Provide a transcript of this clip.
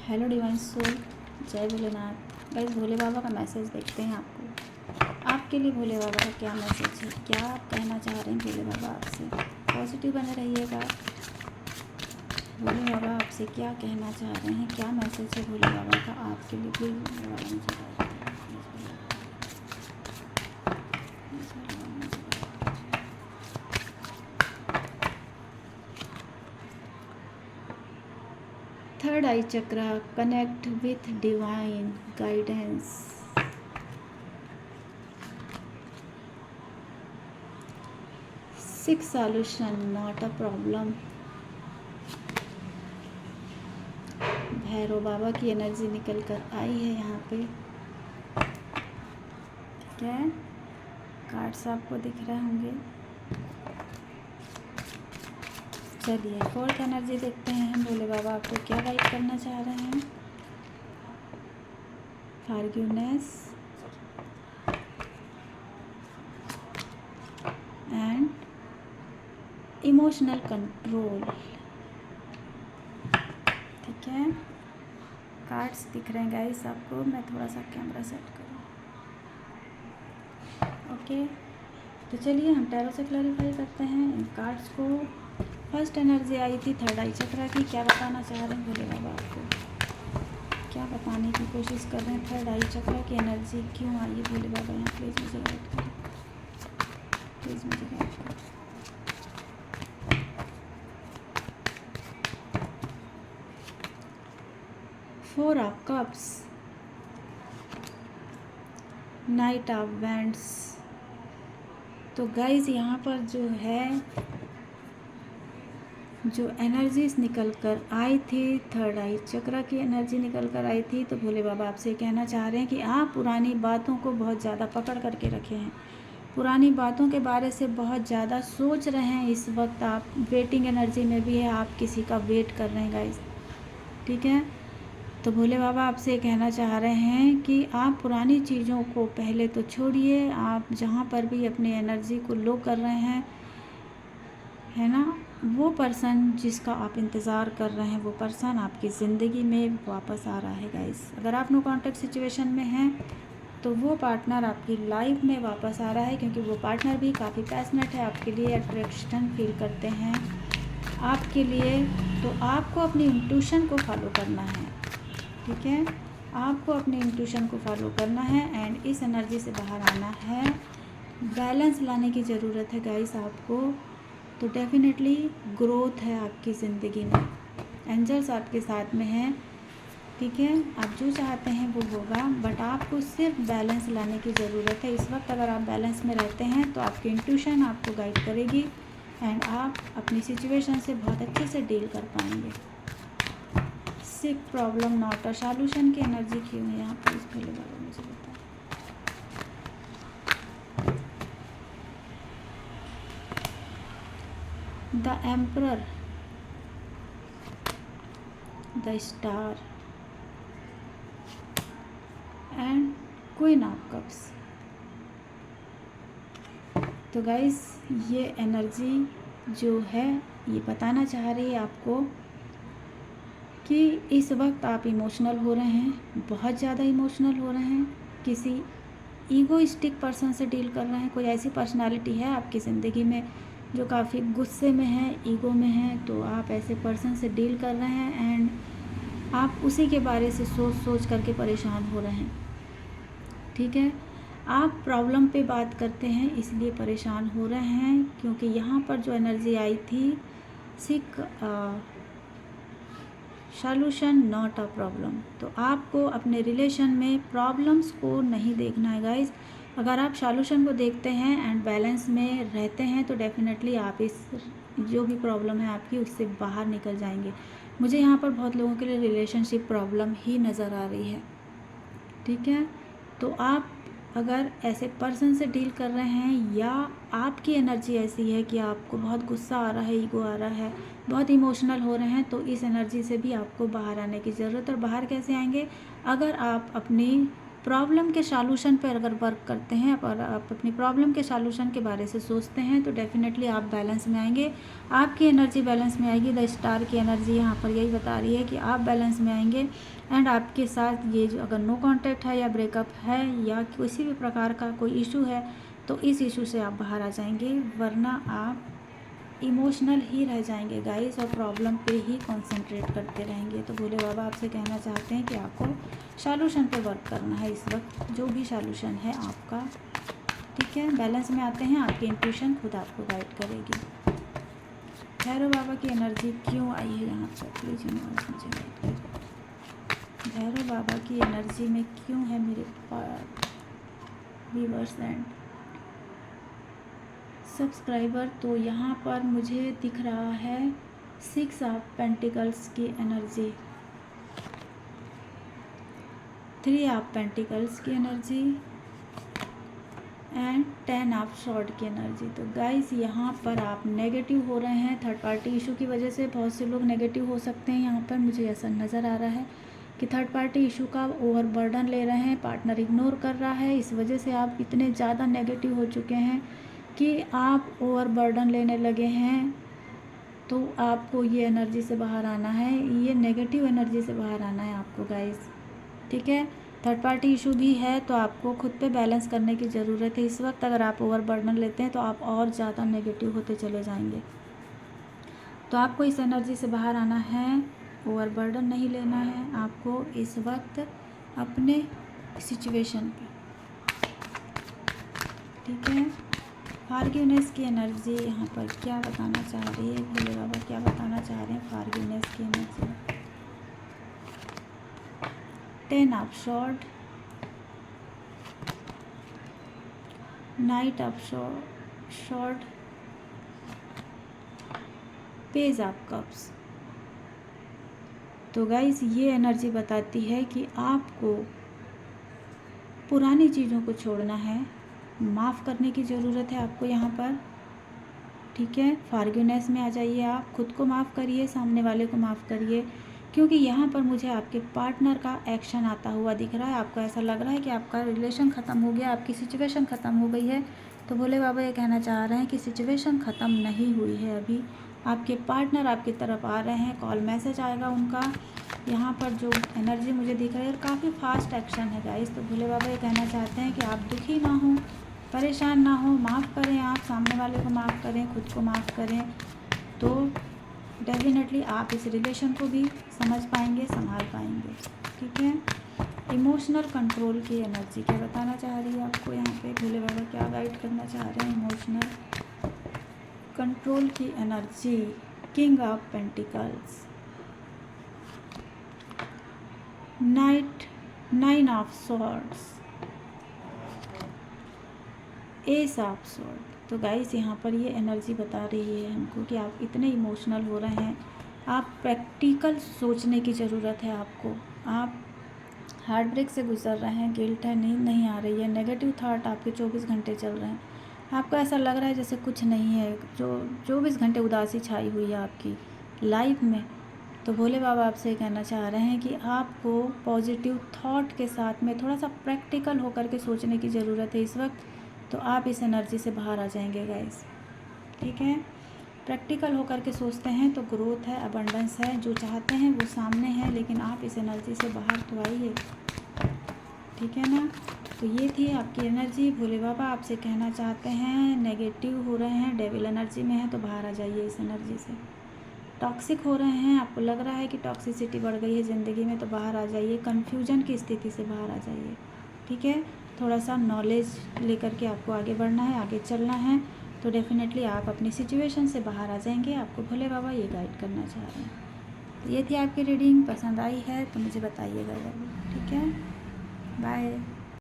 Hello divine soul, जय Bholenath. Guys भोले बाबा का message देखते हैं आपके लिए भोले बाबा का क्या मैसेज है, क्या आप कहना चाह रहे हैं भोले बाबा आपसे। पॉजिटिव बने रहिएगा। भोले बाबा आपसे क्या कहना चाह रहे हैं, क्या मैसेज है भोले बाबा का आपके लिए। प्लीज़ भोले बाबा मुझे बताइए। Third eye chakra, connect with divine guidance. Six solution not a problem. Bhairav Baba की एनर्जी निकल कर आई है यहाँ पे। ठीक है, कार्ड्स आपको दिख रहे होंगे। चलिए फोर्थ एनर्जी देखते हैं भोले बाबा आपको क्या गाइड करना चाह रहे हैं। Forgiveness and emotional control. ठीक है, कार्ड्स दिख रहे हैं गाइस आपको। मैं थोड़ा सा कैमरा सेट करूँ। ओके, तो चलिए हम टैरो से क्लैरिफाई करते हैं इन कार्ड्स को। फर्स्ट एनर्जी आई थी थर्ड आई चक्रा की। क्या बताना चाह रहे हैं भोले बाबा आपको, क्या बताने की कोशिश कर रहे हैं। थर्ड आई चक्रा की एनर्जी क्यों आई है भोले बाबा यहाँ। प्लीज़ मुझे गाइड करें, प्लीज़ मुझे गाइड करें। Four of cups, night of wands. तो गाइज यहाँ पर जो है, जो एनर्जीज निकल कर आई थी, थर्ड आई चक्रा की एनर्जी निकल कर आई थी। तो भोले बाबा आपसे कहना चाह रहे हैं कि आप पुरानी बातों को बहुत ज़्यादा पकड़ करके रखे हैं, पुरानी बातों के बारे से बहुत ज़्यादा सोच रहे हैं। इस वक्त आप वेटिंग एनर्जी में भी है, आप किसी का वेट कर रहे हैं गाइज। ठीक है, तो भोले बाबा आपसे कहना चाह रहे हैं कि आप पुरानी चीज़ों को पहले तो छोड़िए। आप जहाँ पर भी अपनी एनर्जी को लो कर रहे हैं, है ना, वो पर्सन जिसका आप इंतज़ार कर रहे हैं वो पर्सन आपकी ज़िंदगी में वापस आ रहा है गाइस। अगर आप नो कॉन्टैक्ट सिचुएशन में हैं तो वो पार्टनर आपकी लाइफ में वापस आ रहा है, क्योंकि वो पार्टनर भी काफ़ी पैशनेट है आपके लिए, अट्रैक्शन फील करते हैं आपके लिए। तो आपको अपनी इंट्यूशन को फॉलो करना है। ठीक है, आपको अपनी इंट्यूशन को फॉलो करना है एंड इस एनर्जी से बाहर आना है। बैलेंस लाने की ज़रूरत है गाइस आपको। तो डेफिनेटली ग्रोथ है आपकी ज़िंदगी में, एंजल्स आपके साथ में हैं। ठीक है, आप जो चाहते हैं वो होगा, बट आपको सिर्फ बैलेंस लाने की ज़रूरत है। इस वक्त अगर आप बैलेंस में रहते हैं तो आपकी इंट्यूशन आपको गाइड करेगी एंड आप अपनी सिचुएशन से बहुत अच्छे से डील कर पाएंगे। सिक प्रॉब्लम नॉट अ सॉल्यूशन की एनर्जी क्यों है यहाँ पर, इस भोले बाबा मुझे बताएं। The emperor, the star and queen of cups. तो गाइस ये एनर्जी जो है ये बताना चाह रही है आपको कि इस वक्त आप इमोशनल हो रहे हैं, बहुत ज़्यादा इमोशनल हो रहे हैं। किसी ईगोइस्टिक पर्सन से डील कर रहे हैं। कोई ऐसी पर्सनालिटी है आपकी ज़िंदगी में जो काफ़ी गुस्से में है, ईगो में है। तो आप ऐसे पर्सन से डील कर रहे हैं एंड आप उसी के बारे से सोच सोच करके परेशान हो रहे हैं। ठीक है, आप प्रॉब्लम पे बात करते हैं इसलिए परेशान हो रहे हैं, क्योंकि यहाँ पर जो एनर्जी आई थी, सिक सॉल्यूशन नॉट अ प्रॉब्लम। तो आपको अपने रिलेशन में प्रॉब्लम्स को नहीं देखना है गाइस। अगर आप सॉल्यूशन को देखते हैं एंड बैलेंस में रहते हैं तो डेफिनेटली आप इस जो भी प्रॉब्लम है आपकी उससे बाहर निकल जाएंगे। मुझे यहाँ पर बहुत लोगों के लिए रिलेशनशिप प्रॉब्लम ही नज़र आ रही है। ठीक है, तो आप अगर ऐसे पर्सन से डील कर रहे हैं या आपकी एनर्जी ऐसी है कि आपको बहुत गुस्सा आ रहा है, ईगो आ रहा है, बहुत इमोशनल हो रहे हैं, तो इस एनर्जी से भी आपको बाहर आने की ज़रूरत है। और बाहर कैसे आएंगे, अगर आप अपनी प्रॉब्लम के सॉल्यूशन पर अगर वर्क करते हैं और आप अपनी प्रॉब्लम के सॉल्यूशन के बारे से सोचते हैं तो डेफिनेटली आप बैलेंस में आएंगे, आपकी एनर्जी बैलेंस में आएगी। द स्टार की एनर्जी यहाँ पर यही बता रही है कि आप बैलेंस में आएंगे एंड आपके साथ ये जो अगर नो कॉन्टैक्ट है या ब्रेकअप है या किसी भी प्रकार का कोई इशू है तो इस इशू से आप बाहर आ जाएंगे, वरना आप इमोशनल ही रह जाएंगे गाइस और प्रॉब्लम पे ही कंसंट्रेट करते रहेंगे। तो भोले बाबा आपसे कहना चाहते हैं कि आपको सॉल्यूशन पे वर्क करना है इस वक्त, जो भी सॉल्यूशन है आपका, ठीक है। बैलेंस में आते हैं, आपकी इंट्यूशन खुद आपको गाइड करेगी। भैरव बाबा की एनर्जी क्यों आई है यहाँ पर, प्लीज़ यूनिवर्स मुझे गाइड करें। भैरव बाबा की एनर्जी में क्यों है मेरे व्यूअर्स एंड सब्सक्राइबर। तो यहाँ पर मुझे दिख रहा है 6 ऑफ पेंटिकल्स की एनर्जी, 3 ऑफ पेंटिकल्स की एनर्जी एंड 10 ऑफ स्वॉर्ड की एनर्जी। तो गाइस यहाँ पर आप नेगेटिव हो रहे हैं थर्ड पार्टी इशू की वजह से। बहुत से लोग नेगेटिव हो सकते हैं, यहाँ पर मुझे ऐसा नज़र आ रहा है कि थर्ड पार्टी इशू का ओवर बर्डन ले रहे हैं, पार्टनर इग्नोर कर रहा है, इस वजह से आप इतने ज़्यादा नेगेटिव हो चुके हैं कि आप ओवर बर्डन लेने लगे हैं। तो आपको ये एनर्जी से बाहर आना है, ये नेगेटिव एनर्जी से बाहर आना है आपको गाइस, ठीक है। थर्ड पार्टी इशू भी है तो आपको खुद पे बैलेंस करने की ज़रूरत है इस वक्त। अगर आप ओवर बर्डन लेते हैं तो आप और ज़्यादा नेगेटिव होते चले जाएंगे। तो आपको इस एनर्जी से बाहर आना है, ओवर बर्डन नहीं लेना है आपको इस वक्त अपने सिचुएशन पे, ठीक है। फॉरगिवनेस की एनर्जी यहाँ पर क्या बताना चाह रही है, भोले बाबा क्या बताना चाह रहे हैं फॉरगिवनेस की energy. 10 of sword, night of sword, page of cups. तो गाइस ये एनर्जी बताती है कि आपको पुरानी चीज़ों को छोड़ना है, माफ़ करने की ज़रूरत है आपको यहाँ पर, ठीक है। फॉरगिवनेस में आ जाइए, आप खुद को माफ़ करिए, सामने वाले को माफ़ करिए, क्योंकि यहाँ पर मुझे आपके पार्टनर का एक्शन आता हुआ दिख रहा है। आपको ऐसा लग रहा है कि आपका रिलेशन ख़त्म हो गया, आपकी सिचुएशन ख़त्म हो गई है। तो भोले बाबा ये कहना चाह रहे हैं कि सिचुएशन ख़त्म नहीं हुई है अभी, आपके पार्टनर आपकी तरफ आ रहे हैं, कॉल मैसेज आएगा उनका। यहाँ पर जो एनर्जी मुझे दिख रही है काफ़ी फास्ट एक्शन है गाइस। तो भोले बाबा ये कहना चाहते हैं कि आप दुखी ना हो, परेशान ना हो, माफ़ करें, आप सामने वाले को माफ़ करें, खुद को माफ़ करें, तो डेफिनेटली आप इस रिलेशन को भी समझ पाएंगे, संभाल पाएंगे, ठीक है। इमोशनल कंट्रोल की एनर्जी क्या बताना चाह रही है आपको यहाँ पे, भोले बाबा क्या गाइड करना चाह रहे हैं इमोशनल कंट्रोल की energy. King of pentacles, 9 of swords, S of sword. तो गाइस यहाँ पर ये एनर्जी बता रही है हमको कि आप इतने इमोशनल हो रहे हैं, आप प्रैक्टिकल सोचने की ज़रूरत है आपको। आप हार्ट ब्रेक से गुजर रहे हैं, गिल्ट है, नींद नहीं आ रही है, नेगेटिव थॉट आपके 24 घंटे चल रहे हैं, आपको ऐसा लग रहा है जैसे कुछ नहीं है, जो 24 घंटे उदासी छाई हुई है आपकी लाइफ में। तो भोले बाबा आपसे कहना चाह रहे हैं कि आपको पॉजिटिव थॉट के साथ में थोड़ा सा प्रैक्टिकल होकर के सोचने की ज़रूरत है इस वक्त। तो आप इस एनर्जी से बाहर आ जाएंगे गाइस, ठीक है। प्रैक्टिकल होकर के सोचते हैं तो ग्रोथ है, अबंडेंस है, जो चाहते हैं वो सामने है, लेकिन आप इस एनर्जी से बाहर तो आइए, ठीक है ना। तो ये थी आपकी एनर्जी। भोले बाबा आपसे कहना चाहते हैं नेगेटिव हो रहे हैं, डेविल एनर्जी में है तो बाहर आ जाइए इस एनर्जी से। टॉक्सिक हो रहे हैं, आपको लग रहा है कि टॉक्सिसिटी बढ़ गई है ज़िंदगी में, तो बाहर आ जाइए, कन्फ्यूजन की स्थिति से बाहर आ जाइए, ठीक है। थोड़ा सा नॉलेज लेकर के आपको आगे बढ़ना है, आगे चलना है, तो डेफिनेटली आप अपनी सिचुएशन से बाहर आ जाएंगे। आपको भोले बाबा ये गाइड करना चाह रहे हैं। तो ये थी आपकी रीडिंग, पसंद आई है तो मुझे बताइएगा ज़रूर, ठीक है। बाय।